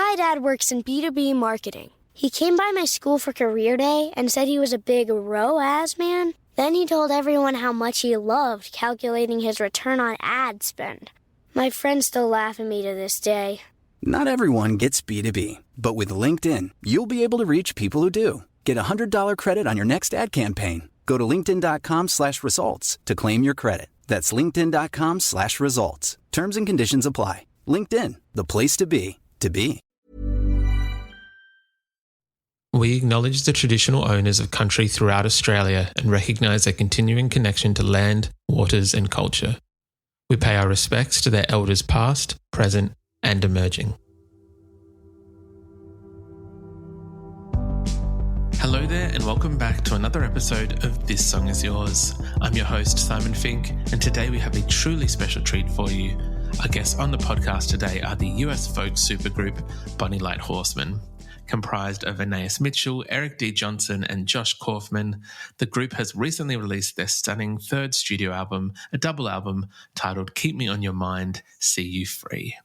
My dad works in B2B marketing. He came by my school for career day and said he was a big ROAS man. Then he told everyone how much he loved calculating his return on ad spend. My friends still laugh at me to this day. Not everyone gets B2B, but with LinkedIn, you'll be able to reach people who do. Get a $100 credit on your next ad campaign. Go to linkedin.com/results to claim your credit. That's linkedin.com/results. Terms and conditions apply. LinkedIn, the place to be, to be. We acknowledge the traditional owners of country throughout Australia and recognise their continuing connection to land, waters and culture. We pay our respects to their elders past, present and emerging. Hello there and welcome back to another episode of This Song Is Yours. I'm your host Simon Fink and today we have a truly special treat for you. Our guests on the podcast today are the US folk supergroup Bonny Light Horseman. Comprised of Anaïs Mitchell, Eric D. Johnson and Josh Kaufman, the group has recently released their stunning third studio album, a double album titled Keep Me On Your Mind, See You Free.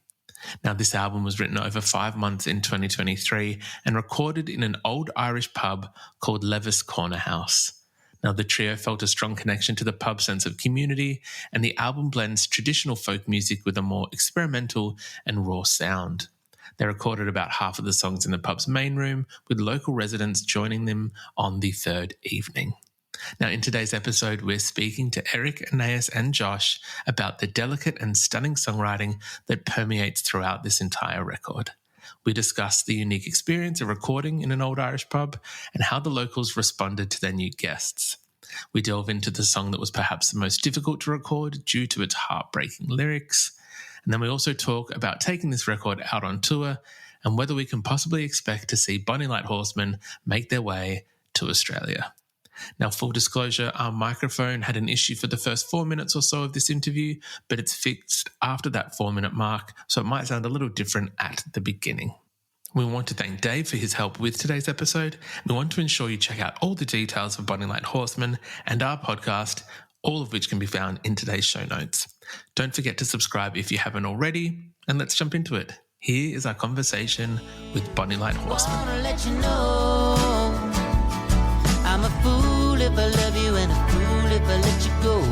Now, this album was written over 5 months in 2023 and recorded in an old Irish pub called Levis Corner House. Now, the trio felt a strong connection to the pub sense of community, and the album blends traditional folk music with a more experimental and raw sound. They recorded about half of the songs in the pub's main room, with local residents joining them on the third evening. Now, in today's episode, we're speaking to Eric, Anaïs and Josh about the delicate and stunning songwriting that permeates throughout this entire record. We discuss the unique experience of recording in an old Irish pub and how the locals responded to their new guests. We delve into the song that was perhaps the most difficult to record due to its heartbreaking lyrics. And then we also talk about taking this record out on tour and whether we can possibly expect to see Bonny Light Horseman make their way to Australia. Now, full disclosure, our microphone had an issue for the first 4 minutes or so of this interview, but it's fixed after that 4-minute mark, so it might sound a little different at the beginning. We want to thank Dave for his help with today's episode. We want to ensure you check out all the details of Bonny Light Horseman and our podcast, all of which can be found in today's show notes. Don't forget to subscribe if you haven't already, and let's jump into it. Here is our conversation with Bonny Light Horseman. I wanna let you know I'm a fool if I love you and a fool if I let you go.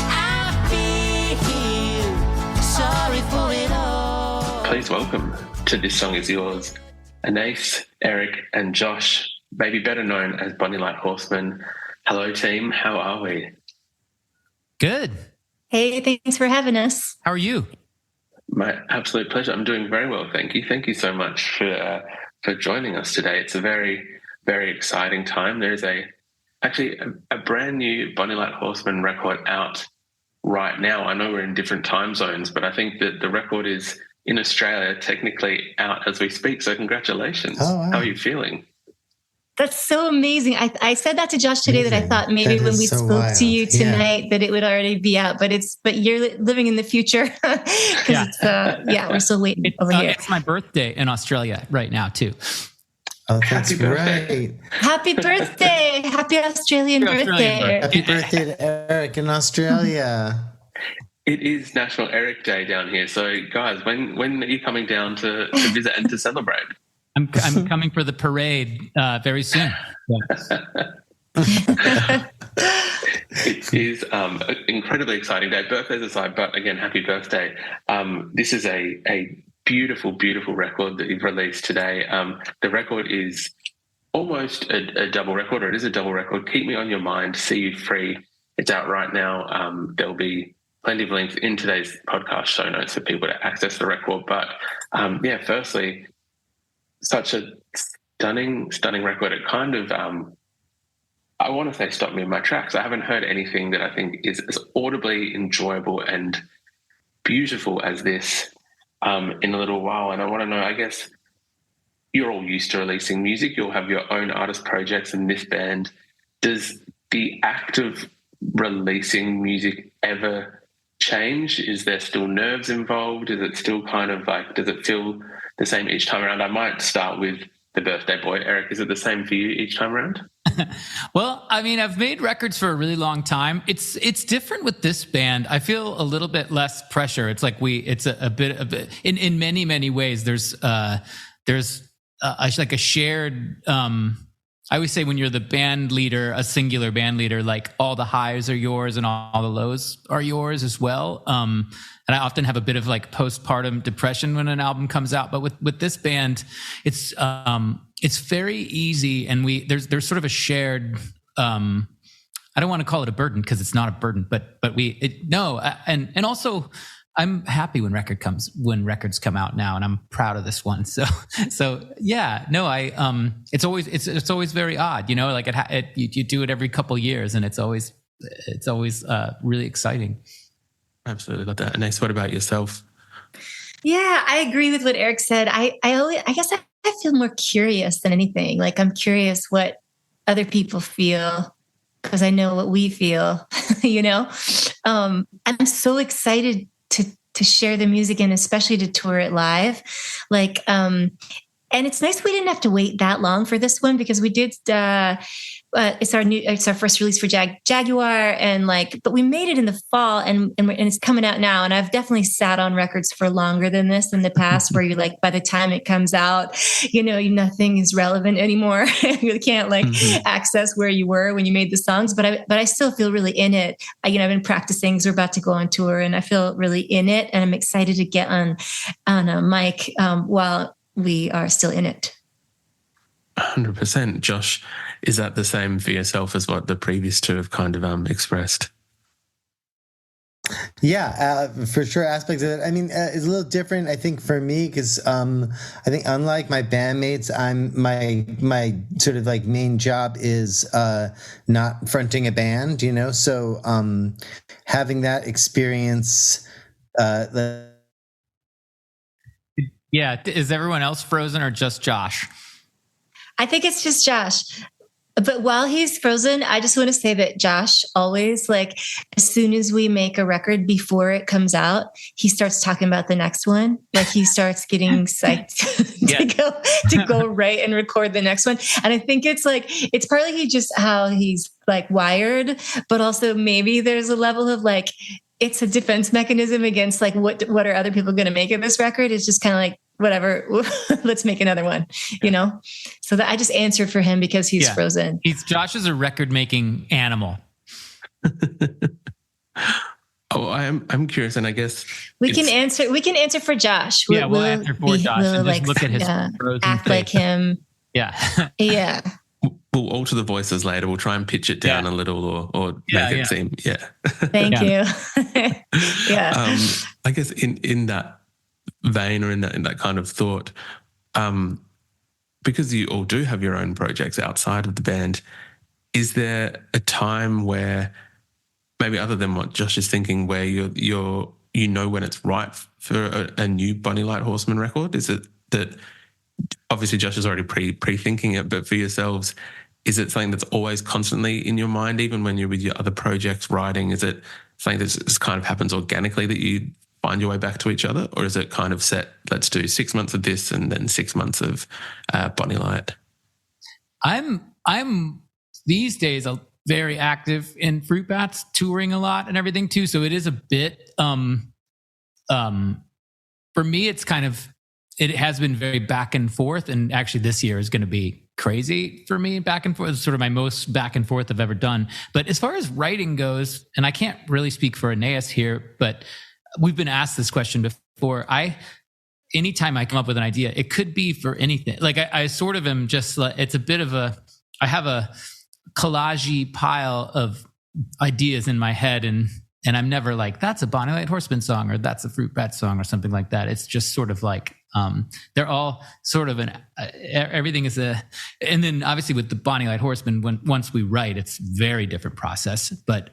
I feel sorry for it all. Please welcome to This Song Is Yours, Anaïs, Eric and Josh, maybe better known as Bonny Light Horseman. Hello team, how are we? Good. Hey, thanks for having us. How are you? My absolute pleasure. I'm doing very well, thank you. Thank you so much for joining us today. It's a very, very exciting time. There is actually a brand new Bonny Light Horseman record out right now. I know we're in different time zones, but I think that the record is in Australia technically out as we speak. So congratulations. Oh, wow. How are you feeling? That's so amazing. I said that to Josh today that I thought maybe when we spoke to you tonight that it would already be out, but you're living in the future. We're still waiting over here. It's my birthday in Australia right now too. Oh, that's great. Happy birthday. Happy Australian birthday. Happy birthday to Eric in Australia. It is National Eric Day down here. So guys, when are you coming down to visit and to celebrate? I'm coming for the parade very soon. It is an incredibly exciting day. Birthdays aside, but again, happy birthday. This is a beautiful, beautiful record that you've released today. The record is almost a double record, or it is a double record. Keep Me On Your Mind, See You Free. It's out right now. There'll be plenty of links in today's podcast show notes for people to access the record. But firstly, such a stunning record. It kind of, I want to say stopped me in my tracks. I haven't heard anything that I think is as audibly enjoyable and beautiful as this in a little while. And I want to know, I guess, you're all used to releasing music. You'll have your own artist projects in this band. Does the act of releasing music ever change? Is there still nerves involved? Is it still kind of like, does it feel the same each time around? I might start with the birthday boy. Eric, is it the same for you each time around? Well, I mean, I've made records for a really long time. It's different with this band. I feel a little bit less pressure. It's like it's a bit in many ways. There's like a shared. I always say when you're the band leader, a singular band leader, like all the highs are yours and all the lows are yours as well. And I often have a bit of like postpartum depression when an album comes out. But with this band, it's very easy, and there's sort of a shared. I don't want to call it a burden because it's not a burden, but and also I'm happy when records come out now, and I'm proud of this one. So yeah, no, it's always very odd, you know, like you do it every couple years, and it's always really exciting. Absolutely love that. Anaïs, what about yourself? Yeah, I agree with what Eric said. I guess I feel more curious than anything. Like I'm curious what other people feel because I know what we feel, you know? I'm so excited to share the music and especially to tour it live. Like, and it's nice we didn't have to wait that long for this one because we did, it's our first release for Jaguar, and but we made it in the fall, and it's coming out now. And I've definitely sat on records for longer than this in the past, where you're like, by the time it comes out, you know, nothing is relevant anymore. You can't access where you were when you made the songs. But I still feel really in it. I've been practicing because we're about to go on tour, and I feel really in it, and I'm excited to get on a mic while we are still in it. 100%. Josh, is that the same for yourself as what the previous two have kind of expressed? Yeah, for sure. Aspects of it. I mean, it's a little different, I think, for me, because I think unlike my bandmates, my sort of like main job is not fronting a band, you know. So having that experience. Yeah, is everyone else frozen or just Josh? I think it's just Josh. But while he's frozen, I just want to say that Josh always, like, as soon as we make a record before it comes out, he starts talking about the next one. Like, he starts getting psyched to go write and record the next one. And I think it's partly just how he's like wired, but also maybe there's a level of like, it's a defense mechanism against like, what are other people going to make of this record? It's just kind of like, whatever, let's make another one, you know? So that I just answered for him because he's frozen. Josh is a record making animal. I'm curious, and I guess we can answer for Josh. We'll answer for Josh and just look at his frozen act face. like him. Yeah. Yeah. We'll alter the voices later. We'll try and pitch it down a little or make it seem, Thank you. Yeah. I guess in that vein or in that kind of thought, because you all do have your own projects outside of the band, is there a time where maybe other than what Josh is thinking, where you know when it's right for a new Bonny Light Horseman record? Is it that obviously Josh is already pre-thinking it, but for yourselves, is it something that's always constantly in your mind, even when you're with your other projects writing? Is it something that just kind of happens organically that you find your way back to each other? Or is it kind of set, let's do 6 months of this and then 6 months of Bonny Light? I'm these days very active in Fruit Bats, touring a lot and everything too. So it is a bit, for me, it's kind of, it has been very back and forth. And actually this year is going to be crazy for me. Back and forth is sort of my most back and forth I've ever done. But as far as writing goes, and I can't really speak for Anaïs here, but we've been asked this question before. Anytime I come up with an idea, it could be for anything. Like I sort of am just like, it's a bit of I have a collage pile of ideas in my head, and I'm never like, that's a Bonny Light Horseman song or that's a Fruit Bat song or something like that. It's just sort of like, they're all sort of everything is and then obviously with the Bonny Light Horseman, once we write, it's very different process. But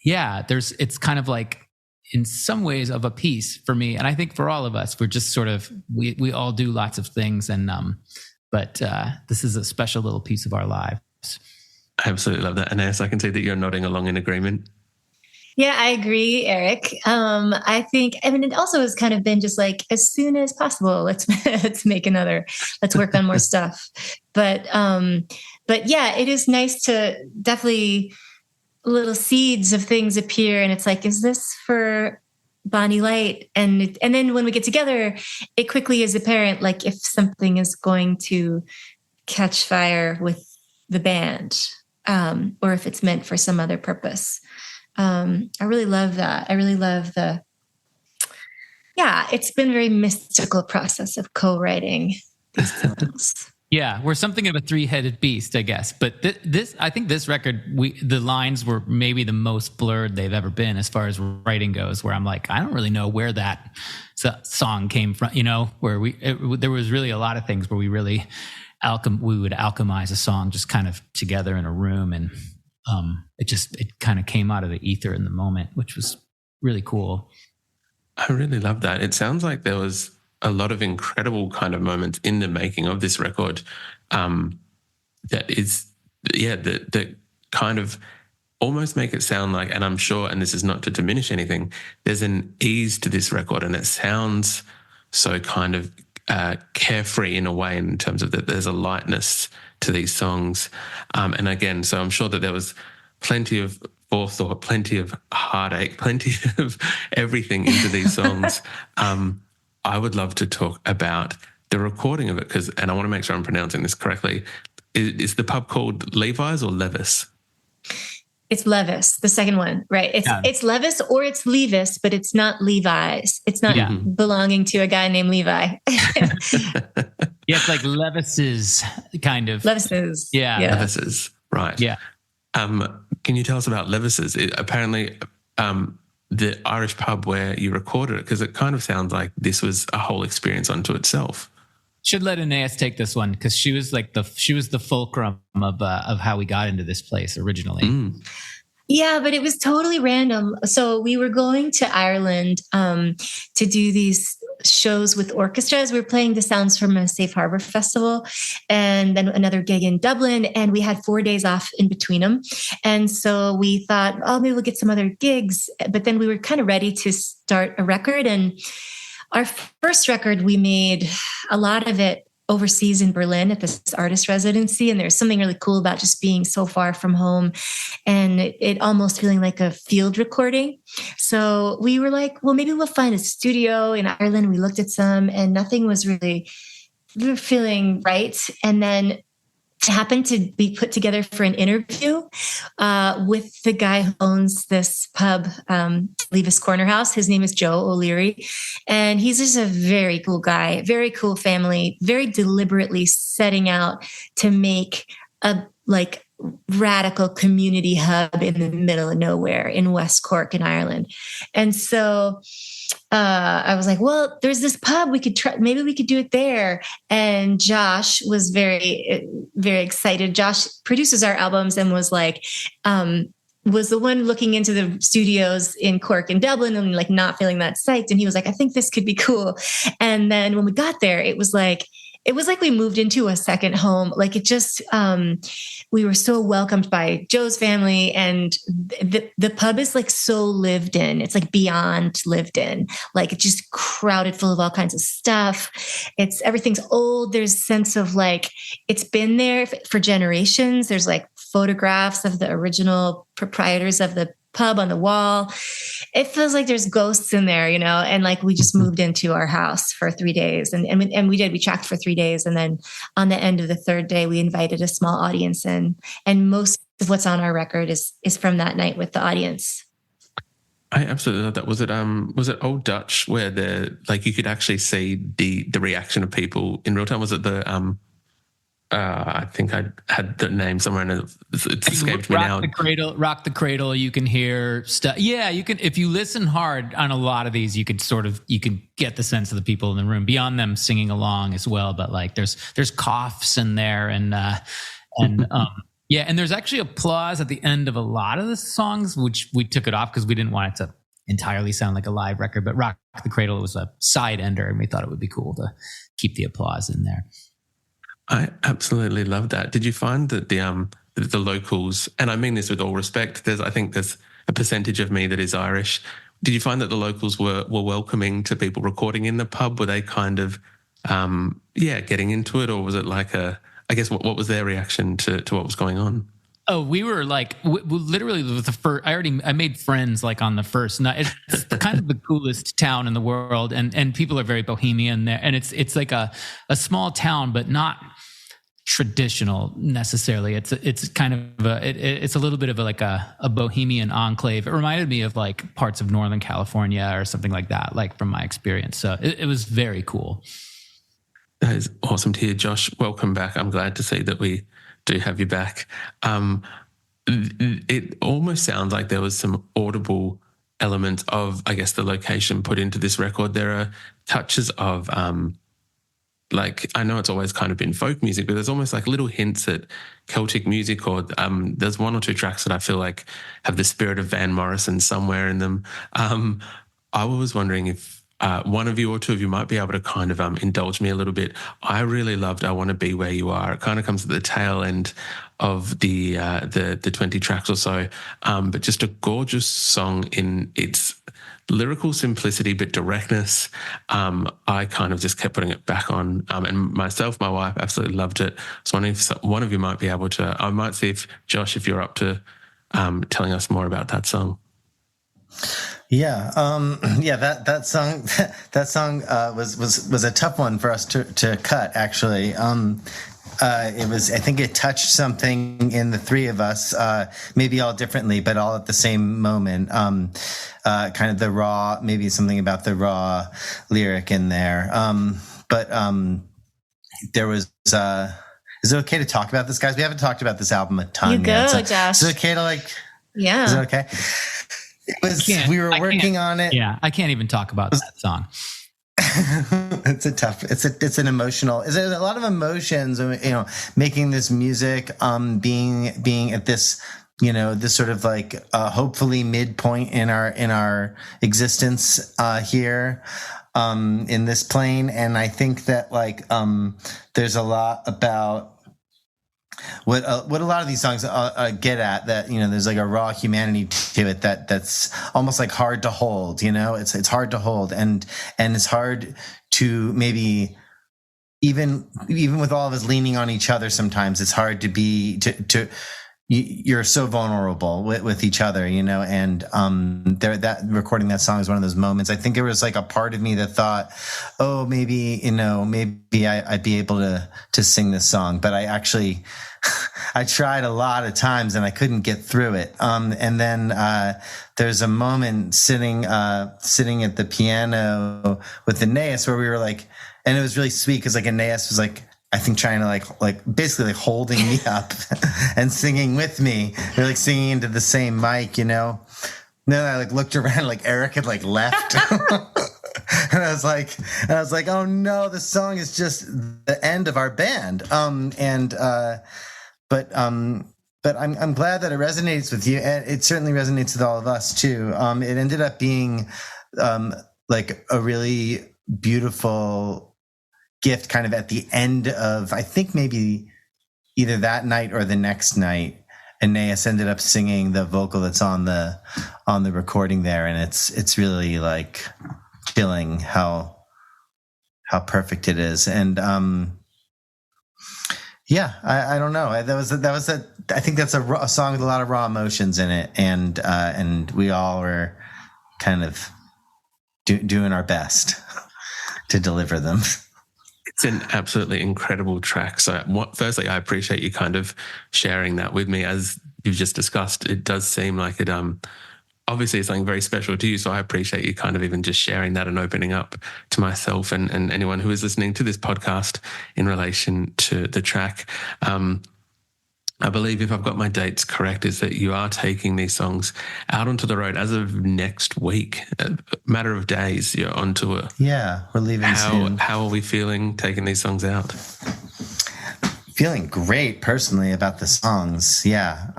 it's kind of like in some ways of a piece for me. And I think for all of us, we're just sort of, we all do lots of things. And, but this is a special little piece of our lives. I absolutely love that. Anaïs, I can see that you're nodding along in agreement. Yeah, I agree, Eric. I think, I mean, it also has kind of been just like, as soon as possible, let's let's work on more stuff. But yeah, it is nice to definitely little seeds of things appear. And it's like, is this for Bonny Light? And then when we get together, it quickly is apparent, like if something is going to catch fire with the band, or if it's meant for some other purpose. I really love that. I really love it's been a very mystical process of co-writing these songs. Yeah, we're something of a three-headed beast, I guess. But I think this record, the lines were maybe the most blurred they've ever been as far as writing goes, where I'm like, I don't really know where that song came from, where there was really a lot of things where we really we would alchemize a song just kind of together in a room, and it kind of came out of the ether in the moment, which was really cool. I really love that. It sounds like there was a lot of incredible kind of moments in the making of this record that kind of almost make it sound like, and I'm sure, and this is not to diminish anything, there's an ease to this record, and it sounds so kind of carefree in a way, in terms of that there's a lightness to these songs. And again, so I'm sure that there was plenty of forethought, plenty of heartache, plenty of everything into these songs. I would love to talk about the recording of it, and I want to make sure I'm pronouncing this correctly. Is the pub called Levi's or Levis? It's Levis, the second one, right? It's Levis or it's Levis, but it's not Levi's. It's not belonging to a guy named Levi. It's like Levis's kind of. Levis's. Yeah. Levis's, right. Yeah. Can you tell us about Levis's? Apparently, the Irish pub where you recorded it, because it kind of sounds like this was a whole experience unto itself. Should let Anaïs take this one, because she was the fulcrum of how we got into this place originally. Mm. Yeah, but it was totally random. So we were going to Ireland to do these shows with orchestras. We were playing the sounds from a Safe Harbor festival, and then another gig in Dublin, and we had 4 days off in between them. And so we thought, maybe we'll get some other gigs. But then we were kind of ready to start a record. And our first record, we made a lot of it overseas in Berlin at this artist residency. And there's something really cool about just being so far from home and it almost feeling like a field recording. So we were like, well, maybe we'll find a studio in Ireland. We looked at some and nothing was really feeling right. And then happened to be put together for an interview with the guy who owns this pub, Levis Corner House. His name is Joe O'Leary. And he's just a very cool guy, very cool family, very deliberately setting out to make a radical community hub in the middle of nowhere in West Cork in Ireland. And so I was like, well, there's this pub we could try. Maybe we could do it there. And Josh was very, very excited. Josh produces our albums and was like, was the one looking into the studios in Cork and Dublin and not feeling that psyched. And he was like, I think this could be cool. And then when we got there, it was like we moved into a second home. We were so welcomed by Joe's family, and the pub is so lived in. It's beyond lived in. It's just crowded full of all kinds of stuff. Everything's old. There's a sense of it's been there for generations. There's photographs of the original proprietors of the pub on the wall. It feels like there's ghosts in there, and we just moved into our house for 3 days and we tracked for 3 days. And then on the end of the third day, we invited a small audience in, and most of what's on our record is from that night with the audience. I absolutely love that. Was it Old Dutch where you could actually see the reaction of people in real time? Was it the, I think I had the name somewhere and it escaped me now. Rock the Cradle. You can hear stuff. Yeah, you can. If you listen hard on a lot of these, you can get the sense of the people in the room beyond them singing along as well. But there's coughs in there and yeah, and there's actually applause at the end of a lot of the songs, which we took it off because we didn't want it to entirely sound like a live record. But Rock the Cradle was a side ender, and we thought it would be cool to keep the applause in there. I absolutely love that. Did you find that the locals, and I mean this with all respect, there's a percentage of me that is Irish. Did you find that the locals were welcoming to people recording in the pub? Were they kind of, getting into it? Or was it like I guess, what was their reaction to what was going on? Oh, we were like, literally the first, I made friends like on the first night. It's kind of the coolest town in the world. And people are very bohemian there. And it's like a small town, but not traditional necessarily. It's kind of it's a little bit of a bohemian enclave. It reminded me of like parts of Northern California or something like that, like from my experience. So it was very cool. That is awesome to hear, Josh. Welcome back. I'm glad to see that we do have you back. It almost sounds like there was some audible elements of, I guess, the location put into this record. There are touches of, I know it's always kind of been folk music, but there's almost like little hints at Celtic music, or there's one or two tracks that I feel like have the spirit of Van Morrison somewhere in them. I was wondering if one of you or two of you might be able to kind of indulge me a little bit. I really loved I Want to Be Where You Are. It kind of comes at the tail end of the 20 tracks or so, but just a gorgeous song in its lyrical simplicity but directness. I kind of just kept putting it back on, and myself, my wife, absolutely loved it. So I wondering if one of you might be able to. I might see if Josh, if you're up to telling us more about that song. Yeah, that song was a tough one for us to cut, actually. It was, I think it touched something in the three of us, maybe all differently, but all at the same moment. Kind of the raw, maybe something about the raw lyric in there. But there was, is it okay to talk about this, guys? We haven't talked about this album a ton. You go, yet, Josh. Is it okay to Yeah. Is it okay? We were working on it. Yeah, I can't even talk about that song. It's an emotional. It's a lot of emotions. Making this music, being at this, this sort of like hopefully midpoint in our existence here, in this plane. And I think that there's a lot about what a lot of these songs get at, that there's like a raw humanity to it that's almost like hard to hold. It's hard to hold, and it's hard to maybe even with all of us leaning on each other. Sometimes it's hard to be you're so vulnerable with each other, and that recording that song is one of those moments. I think there was like a part of me that thought, oh, maybe I'd be able to sing this song, but I actually I tried a lot of times and I couldn't get through it. And then there's a moment sitting at the piano with Anaïs where we were like, and it was really sweet because like Anaïs was like, I think trying to like basically like holding me up and singing with me. They're like singing into the same mic, Then I like looked around, like Eric had like left. And I was like, oh no, this song is just the end of our band. But I'm glad that it resonates with you, and it certainly resonates with all of us too. It ended up being like a really beautiful gift kind of at the end of, I think maybe either that night or the next night. Anaïs ended up singing the vocal that's on the recording there, and it's really like chilling how perfect it is. And I don't know. I think that's a song with a lot of raw emotions in it, and we all were kind of doing our best to deliver them. It's an absolutely incredible track. So firstly, I appreciate you kind of sharing that with me. As you've just discussed, it does seem like it obviously is something very special to you. So I appreciate you kind of even just sharing that and opening up to myself and anyone who is listening to this podcast in relation to the track. I believe, if I've got my dates correct, is that you are taking these songs out onto the road as of next week. A matter of days, you're on tour. Yeah, we're leaving soon. How are we feeling taking these songs out? Feeling great personally about the songs. Yeah,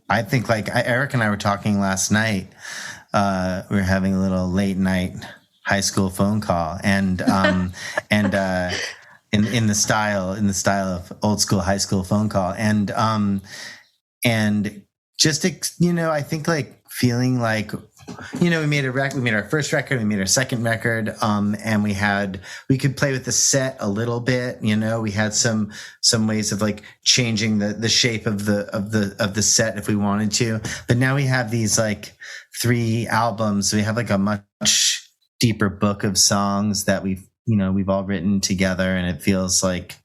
I think like Eric and I were talking last night. We were having a little late night high school phone call, and in the style of old school high school phone call, and just, I think like feeling like, we made our first record, we made our second record, and we could play with the set a little bit, we had some ways of like changing the shape of the set if we wanted to. But now we have these like 3 albums. We have like a much deeper book of songs that we've all written together, and it feels like,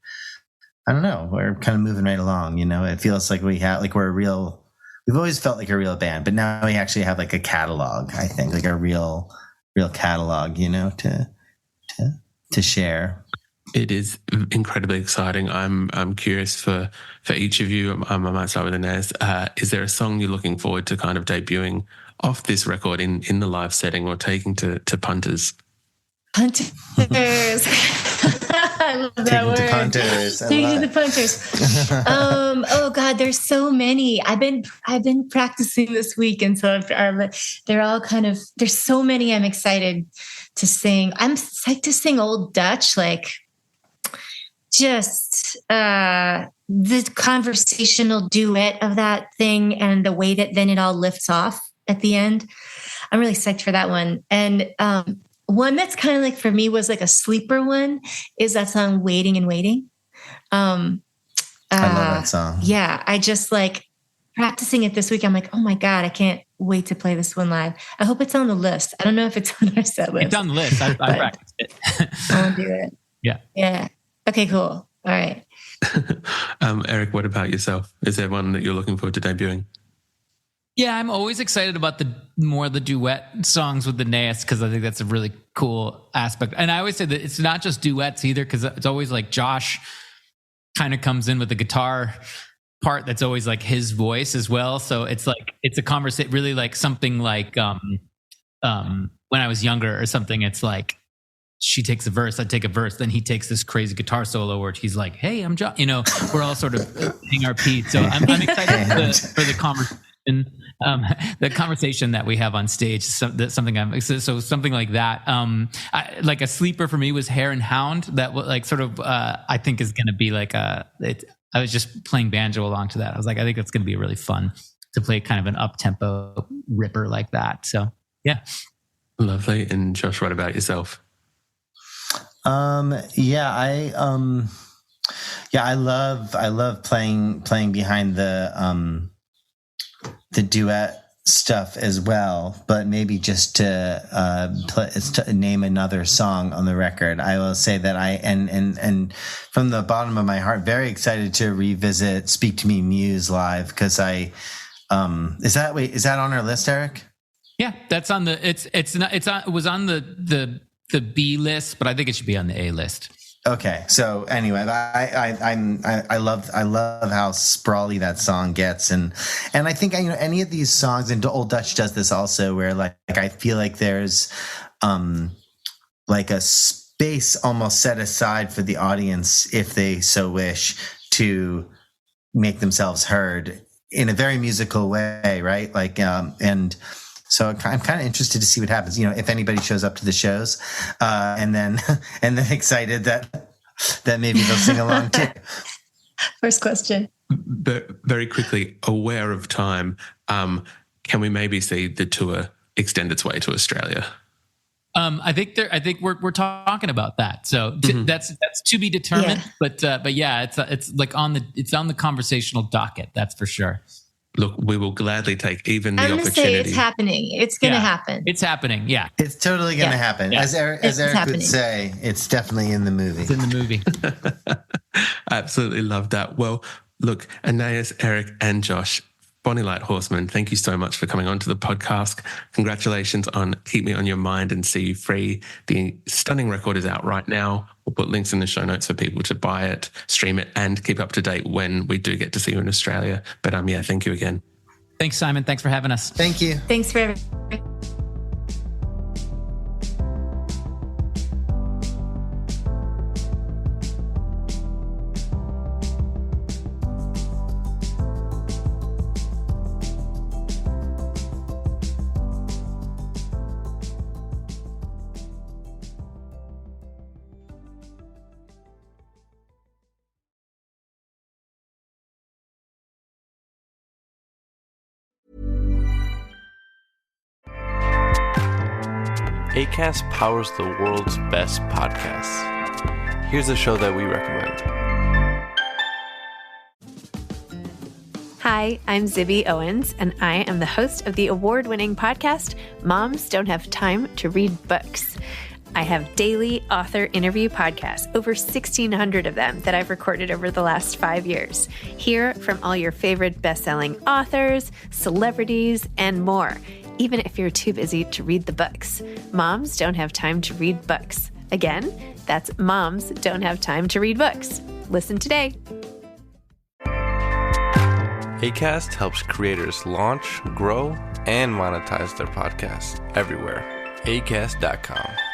I don't know, we're kind of moving right along, it feels like we've always felt like a real band, but now we actually have like a catalog, I think, like a real catalog, to share. It is incredibly exciting. I'm curious for each of you. I might start with Anaïs. Is there a song you're looking forward to kind of debuting off this record in the live setting or taking to punters? Punters. I love that Taking word. to punters. Taking to the punters. Oh God, there's so many. I've been practicing this week, and so they're all kind of. There's so many. I'm excited to sing. I'm psyched to sing Old Dutch, like just the conversational duet of that thing, and the way that then it all lifts off at the end. I'm really psyched for that one, and. One that's kind of like for me was like a sleeper one is that song Waiting and Waiting. I love that song. Yeah. I just like practicing it this week. I'm like, oh my God, I can't wait to play this one live. I hope it's on the list. I don't know if it's on our set list. It's on the list. I practiced it. I want to do it. Yeah. Yeah. Okay, cool. All right. Eric, what about yourself? Is there one that you're looking forward to debuting? Yeah, I'm always excited about the duet songs with the Anaïs, because I think that's a really cool aspect. And I always say that it's not just duets either, because it's always like Josh kind of comes in with the guitar part that's always like his voice as well. So it's like it's a conversation, really like something like when I was younger or something. It's like she takes a verse, I take a verse, then he takes this crazy guitar solo where he's like, "Hey, I'm Josh." We're all sort of hitting our Pete. So I'm excited for the conversation. The conversation that we have on stage, something like that. Like a sleeper for me was Hare and Hound. That like sort of I think is going to be like I was just playing banjo along to that. I was like, I think it's going to be really fun to play kind of an up tempo ripper like that. So yeah, lovely. And Josh, what about yourself? I love playing behind the duet stuff as well, but maybe just to name another song on the record. I will say that and from the bottom of my heart, very excited to revisit "Speak to Me, Muse" live, because is that on our list, Eric? Yeah, that's on the. It was on the B list, but I think it should be on the A list. Okay, so anyway, I love how sprawly that song gets, and I think any of these songs, and Old Dutch does this also, where like I feel like there's like a space almost set aside for the audience, if they so wish, to make themselves heard in a very musical way, right? Like and. So I'm kind of interested to see what happens. If anybody shows up to the shows, and then excited that maybe they'll sing along too. First question. Very quickly, aware of time, can we maybe see the tour extend its way to Australia? I think we're talking about that. So that's to be determined. Yeah. But yeah, it's like on the conversational docket. That's for sure. Look, we will gladly take even the opportunity. Say it's happening. It's going to happen. It's happening. Yeah, it's totally going to happen. Yeah. As Eric would say, it's definitely in the movie. It's in the movie. Absolutely love that. Well, look, Anaïs, Eric, and Josh, Bonny Light Horseman, thank you so much for coming on to the podcast. Congratulations on Keep Me On Your Mind and See You Free. The stunning record is out right now. We'll put links in the show notes for people to buy it, stream it, and keep up to date when we do get to see you in Australia. But thank you again. Thanks, Simon. Thanks for having us. Thank you. Thanks for everything. Acast powers the world's best podcasts. Here's a show that we recommend. Hi, I'm Zibby Owens, and I am the host of the award-winning podcast, Moms Don't Have Time to Read Books. I have daily author interview podcasts, over 1,600 of them that I've recorded over the last 5 years. Hear from all your favorite best-selling authors, celebrities, and more, even if you're too busy to read the books. Moms Don't Have Time to Read Books. Again, that's Moms Don't Have Time to Read Books. Listen today. Acast helps creators launch, grow, and monetize their podcasts everywhere. Acast.com.